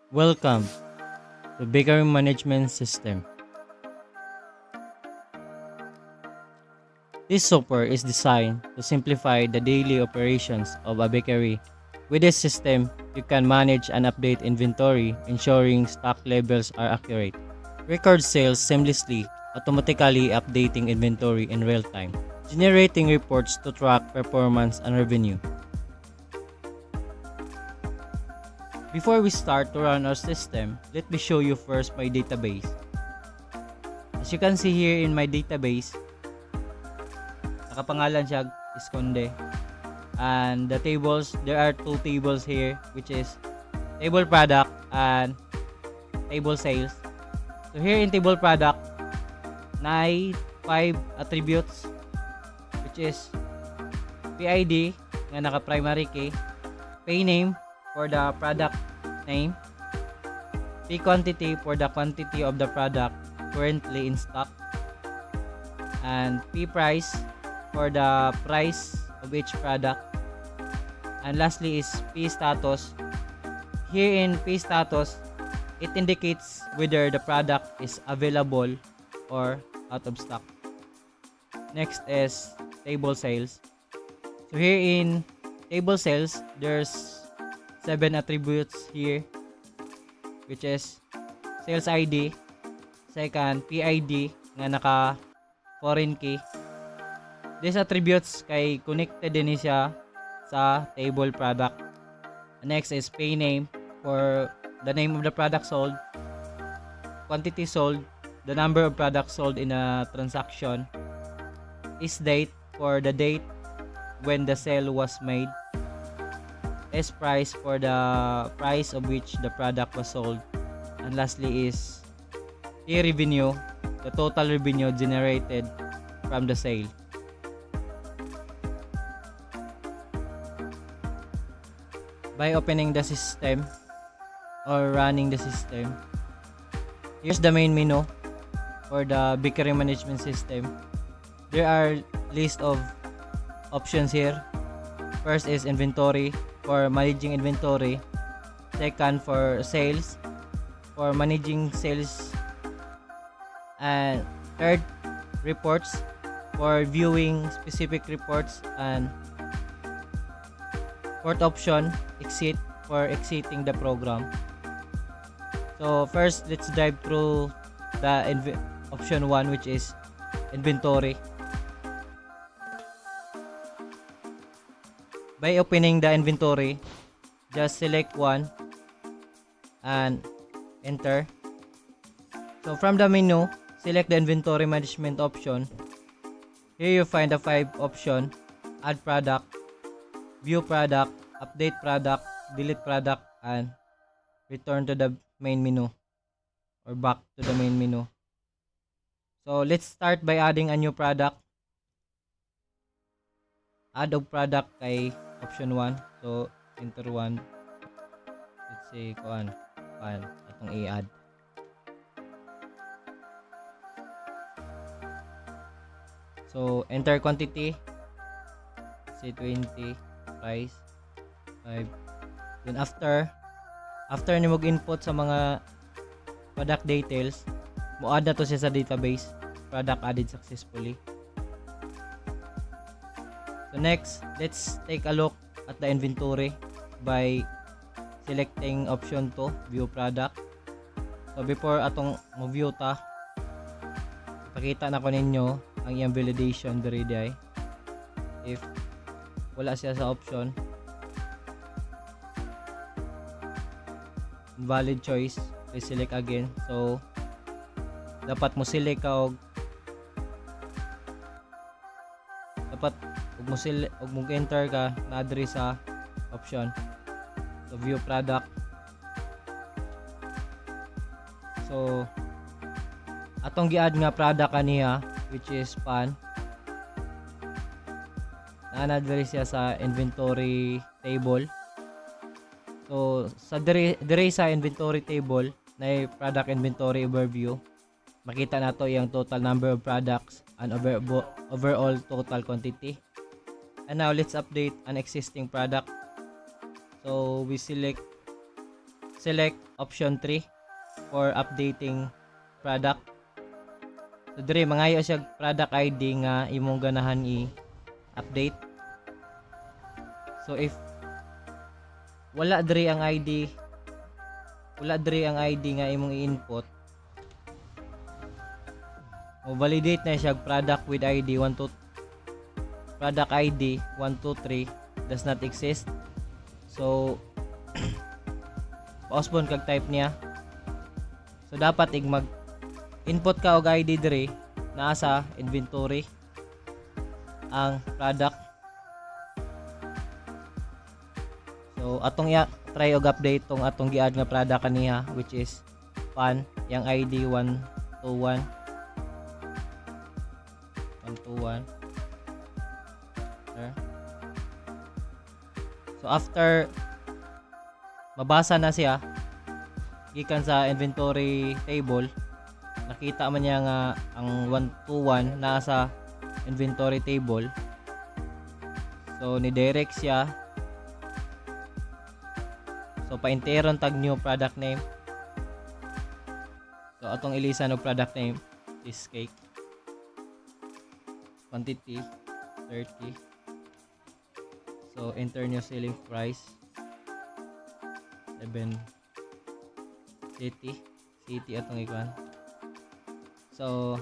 Welcome to Bakery Management System. This software is designed to simplify the daily operations of a bakery. With this system, you can manage and update inventory, ensuring stock levels are accurate. Record sales seamlessly, automatically updating inventory in real time, generating reports to track performance and revenue. Before we start to run our system, let me show you first my database. As you can see here in my database, nakapangalan siya Esconde. And the tables, there are two tables here, which is table product and table sales. So here in table product, na 5 attributes, which is PID nga naka primary key, pay name for the product name, P quantity for the quantity of the product currently in stock, and P price for the price of each product, and lastly is P status. Here in P status, it indicates whether the product is available or out of stock. Next is table sales. So here in table sales, there's 7 attributes here, which is sales ID, second PID nga naka foreign key. These attributes kay connected din siya sa table product. Next is pay name for the name of the product sold, quantity sold, the number of products sold in a transaction, is date for the date when the sale was made, S price for the price of which the product was sold, and lastly is T revenue, the total revenue generated from the sale. By opening the system or running the system, here's the main menu for the bakery management system. There are list of options here. First is inventory, for managing inventory. Second, for sales, for managing sales. And third, reports, for viewing specific reports. And fourth option, exit, for exiting the program. So first, let's dive through the option 1, which is inventory. By opening the inventory, just select one and enter. So from the menu, select the inventory management option. Here you find the 5 option: add product, view product, update product, delete product, and return to the main menu or back to the main menu. So let's start by adding a new product. Add of product kay option 1. So enter 1. Let's say kuan atong i-add. So enter quantity. Let's say 20, price 5. Then after ni mag-input sa mga product details, mo add na to siya sa database. Product added successfully. So next, let's take a look at the inventory by selecting option 2, view product. So before atong mo-view ta, ipakita na ko ninyo ang iyang validation diri day. If wala siya sa option, invalid choice, please select again. So dapat mo select ka og enter ka na diri sa option. So view product. So atong gi-add nga product kaniya, which is pan, na diri siya sa inventory table. So sa diri sa inventory table na product inventory overview, makita nato yung total number of products and overall total quantity. And now let's update an existing product. So we select select option 3 for updating product. So dire mangayo siya product ID nga imong ganahan i-update. So if wala dire ang ID nga imong i-input, o validate na siya product with ID 123 does not exist. So pa-postpone kag type niya. So dapat mag input ka og ID dire naa sa inventory ang product. So atong try og update tong atong gi-add nga product kaniha, which is pan yang ID 121. There. So after mabasa na siya gikan sa inventory table, nakita man niya nga ang 121 nasa inventory table. So ni direct siya. So pa-interon tag new product name. So atong ilisan og product name cheesecake. Quantity 30. So enter new selling price 7 city atong ikuan. So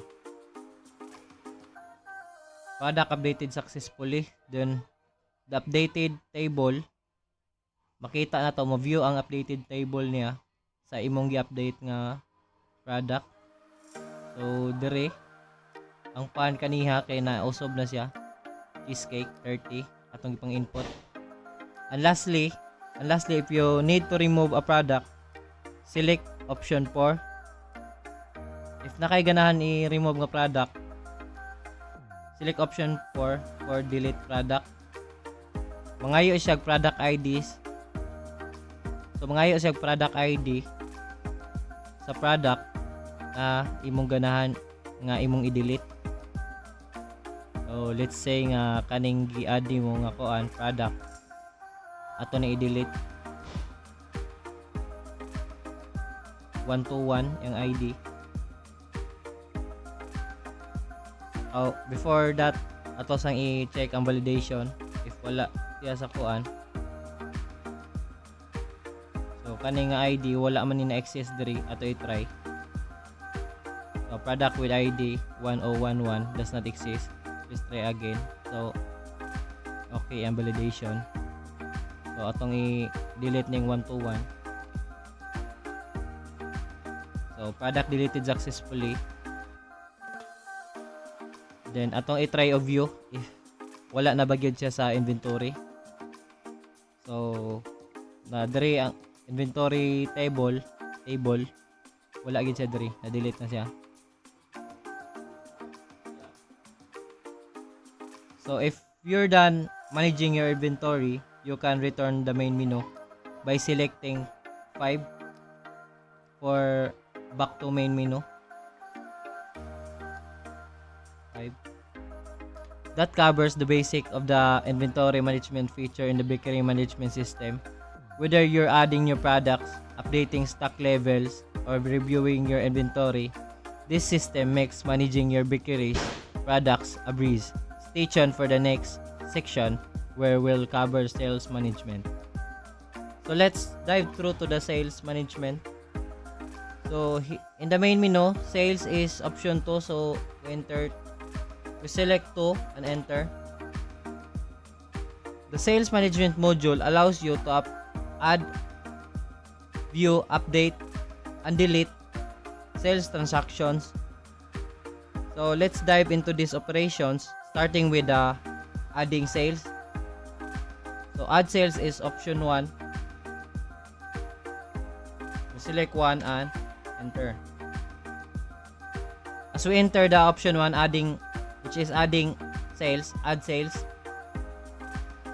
product updated successfully. Then the updated table, makita na to, mo-view ang updated table niya sa imong gi-update nga product. So dire ang pan kaniha kay nausob na siya, cheesecake 30 atong ipang input. And lastly, if you need to remove a product, select option 4. If nakay ganahan i-remove nga product, select option 4 for delete product. Mangayo siya product IDs. So mangayo siya product ID sa product na imong ganahan nga imong i-delete. So let's say nga kaning gi-add mo nga kuan product ato na i-delete 121 yung ID. Before that ato sang i-check ang validation if wala siya sa kuan. So kaning nga ID wala man ni na-access diri, ato i-try. So product with ID 1011 does not exist. Please try again. So okay ang validation. So atong i-delete ning 121. So product deleted successfully. Then atong i-try o view if wala na bagyod siya sa inventory. So na diri ang inventory table wala gyud siya diri, na-delete na siya. So if you're done managing your inventory, you can return the main menu by selecting 5 for back to main menu. 5. That covers the basic of the inventory management feature in the bakery management system. Whether you're adding new products, updating stock levels, or reviewing your inventory, this system makes managing your bakery's products a breeze. Stay tuned for the next section where we'll cover sales management. So let's dive through to the sales management. So in the main menu, sales is option 2. So we select 2 and enter. The sales management module allows you to add, view, update, and delete sales transactions. So let's dive into these operations, starting with adding sales. So add sales is option 1. We select 1 and enter. As we enter the option 1, which is adding sales, add sales.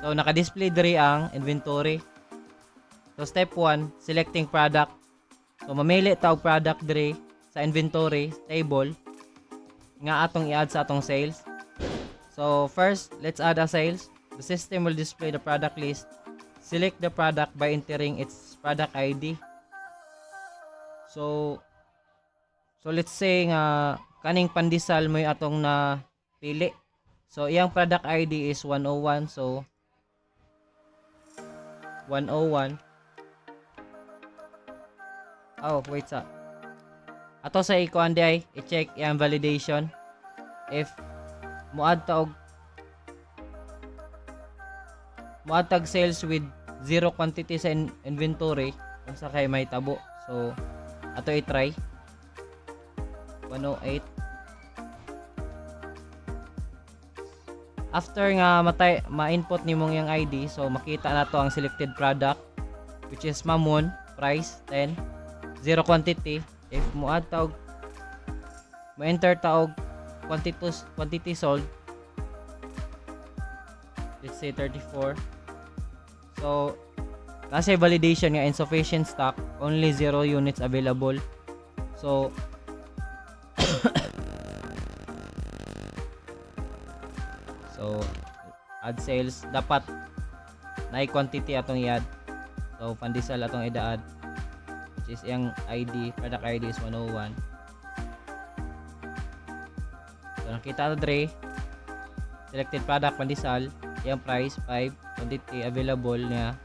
So naka-display diri ang inventory. So step 1, selecting product. So mamili ta og product diri sa inventory table nga atong i-add sa atong sales. So first, let's add a sales. The system will display the product list. Select the product by entering its product ID. So let's say nga kaning pandesal mo yung atong na pili. So iyang product ID is 101. So 101. Oh, wait sa. Ato sa ikuan di ay i-check iyang validation if muad tag sales with zero quantity sa inventory unsa kay may tabo. So ato i-try 108. After nga ma-input nimong yung ID, so makita na to ang selected product which is Mamon, price 10, zero quantity. If muad taog ma-enter taog quantity sold, let's say 34. So nasa validation nga insufficient stock, only 0 units available. So add sales dapat na quantity atong i-add. So pandesal atong i-add which is yung ID, product ID is 101. So nakita na dre selected product pandesal, yung price 5, quantity available niya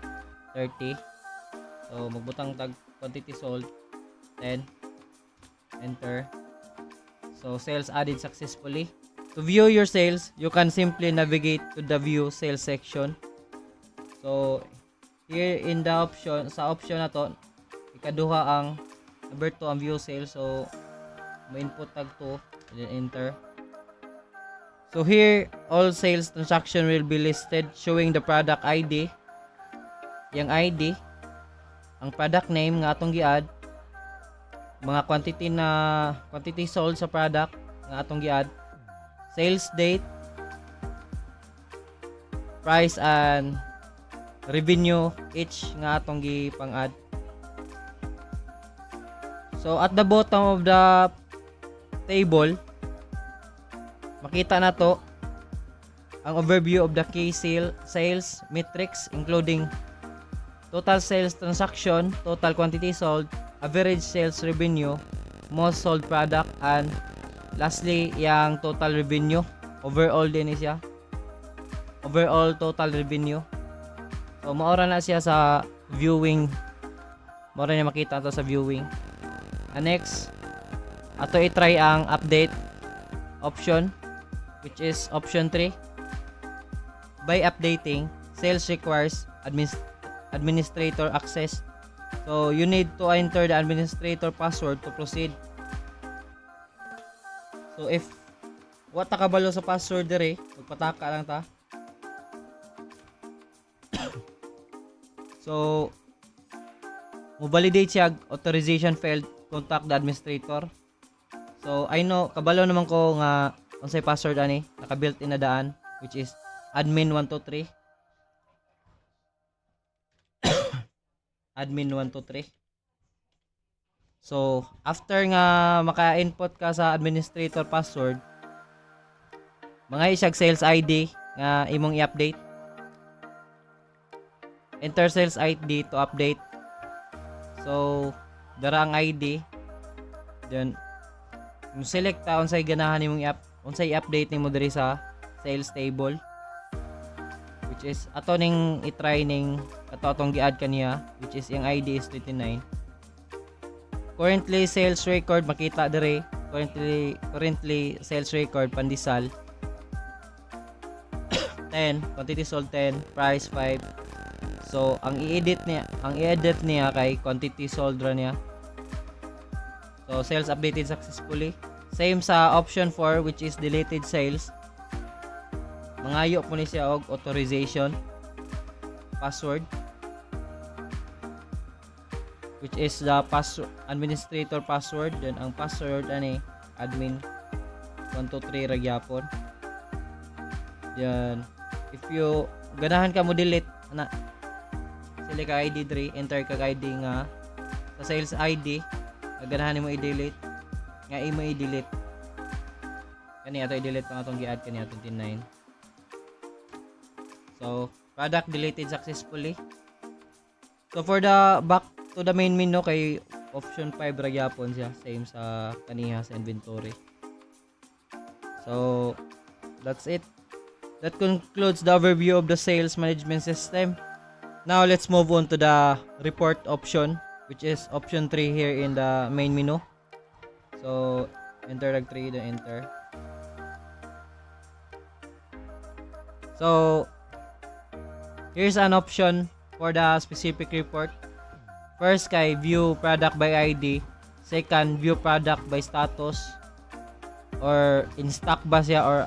30. So magbutang tag quantity sold 10, enter. So sales added successfully. To view your sales, you can simply navigate to the view sales section. So here in the option, sa option na to, ikaduha ang number 2 ang view sales. So ma-input tag 2 and then enter. So here all sales transaction will be listed showing the product ID, yung ID, ang product name nga atong gi-add, mga quantity sold sa product nga atong gi-add, sales date, price and revenue each nga atong gipang-add. So at the bottom of the table, makita na to ang overview of the key sales metrics including total sales transaction, total quantity sold, average sales revenue, most sold product, and lastly yang total revenue. Overall din siya, overall total revenue. So maora na siya sa viewing, maora na makita to sa viewing. And next ato i-try ang update option which is option 3. By updating, sales requires administrator access. So you need to enter the administrator password to proceed. So if wa ta kabalo sa password dire, magpataka lang ta. So mo validate siya, authorization failed, contact the administrator. So I know kabalo naman ko nga unsay password ani, naka-built in na daan which is admin 123. Admin 123. So, after nga maka-input ka sa administrator password, mga isag sales ID nga imong i-update. Enter sales ID to update. So, dara ang ID. Then, select ta unsay ganahan nimong unsay i-update nimo diri sa sales table. Which is ato ning i-try ning ato atong gi-add kaniya which is yung ID is 29. Currently sales record makita dire, currently sales record pandesal 10, quantity sold 10, price 5. So ang i-edit niya kay quantity sold ra niya. So sales updated successfully. Same sa option 4 which is deleted sales. Mangayo po ni siya og authorization password which is the administrator password. Then ang password ani admin 123 ra gyapon. Then if you ganahan ka mo delete ana, select ka ID 3, enter ka ID nga sa sales ID ganahan mo i-delete nga imo i-delete kani ato i-delete pang atong gi-add kani atong 29. So product deleted successfully. So for the back to the main menu kay option 5 ra gyapon siya, same sa kaniha sa inventory. So that's it. That concludes the overview of the sales management system. Now let's move on to the report option, which is option 3 here in the main menu. So enter tag 3, then enter. So here's an option for the specific report. First kay view product by ID, second view product by status, or in stock ba siya, or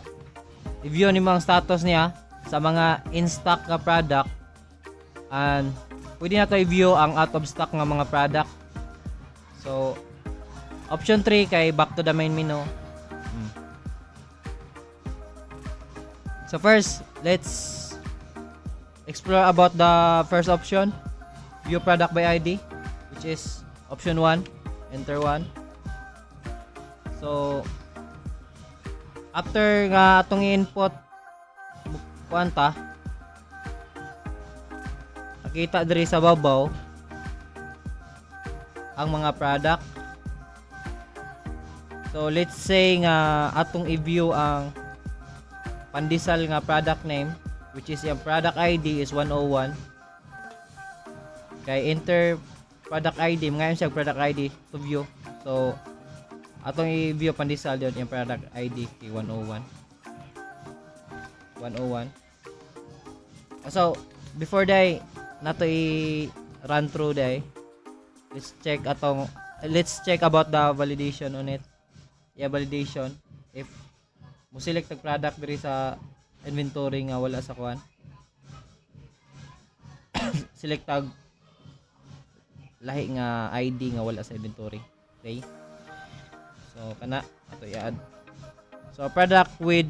i-view ni mga status niya sa mga in stock nga product, and pwede na to i-view ang out of stock nga mga product. So option 3 kay back to the main menu. So first, let's explore about the first option, view product by ID, which is option 1, enter 1. So after nga atong i-input kuanta, nakita diri sa babaw ang mga product. So let's say nga atong i-view ang pandesal nga product name, which is yung product ID is 101. Kay enter product ID, ngayon siya product ID to view. So atong i-view pandesal yon yung product ID kay 101. So before day nato i-run through day, let's check about the validation on it. Yeah, validation if mo select tag product diri sa inventory nga wala sa kuan. Select tag lahi nga ID nga wala sa inventory. Okay? So kana ato i-add. So product with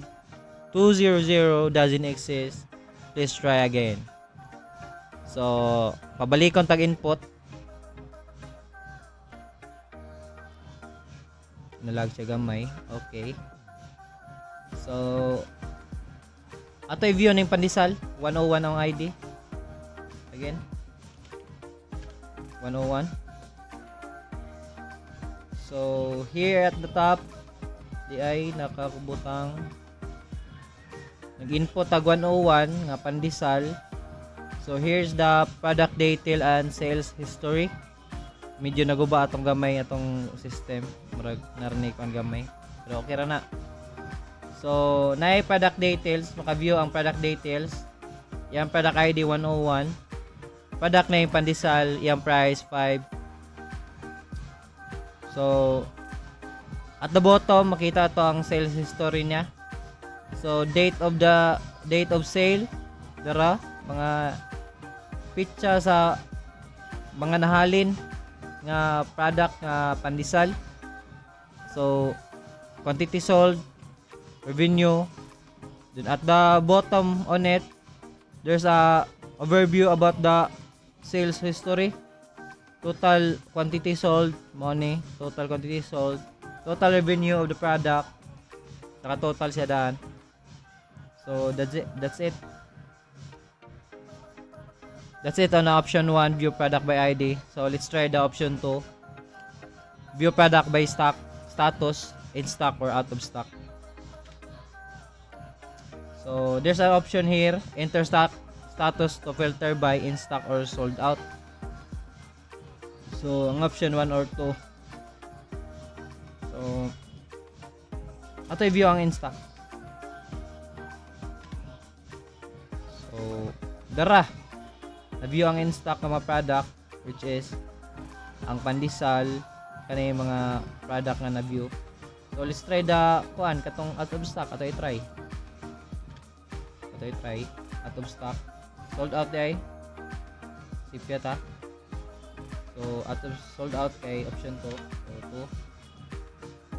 200 doesn't exist. Please try again. So pabalikon tag input. Nalag siya gamay. Okay. So ato i-view ning pandesal 101 ang ID. Again. 101. So here at the top di ay nakakubutang nag-input tag 101 nga pandesal. So here's the product detail and sales history. Medyo naguba atong gamay atong system, murag narinig ko ang gamay, pero okay ra na. So naay product details, maka-view ang product details. Yang product ID 101, product name pandesal, yang price 5. So at the bottom makita to ang sales history niya. So date of sale, dara mga pitsa sa mga nahalin nga product nga pandesal. So quantity sold, revenue. Then at the bottom on it, there's a overview about the sales history. Total quantity sold, money, total quantity sold, total revenue of the product, naka-total siya daan. So that's it. That's it on option 1, view product by ID. So let's try the option 2, view product by stock, status, in stock or out of stock. So there's an option here, enter stock status to filter by in stock or sold out. So ang option 1 or 2. So ato i-view ang in stock. So dara na-view ang in stock ng mga product, which is ang pandesal, kanay mga product nga na-view. So let's try the kuan katong out of stock. Ato i-try out of stock, sold out day sipya ta. So out of sold out kay option 2.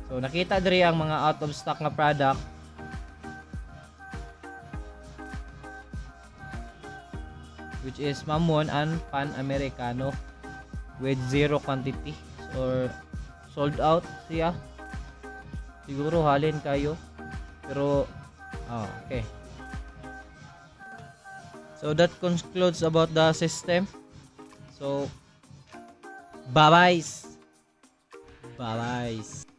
So nakita diri ang mga out of stock nga product. Which is Mamon and Pan Americano with 0 quantity or sold out siya. Siguro halin kayo. Pero okay. So that concludes about the system. So bye-bye. Bye-bye.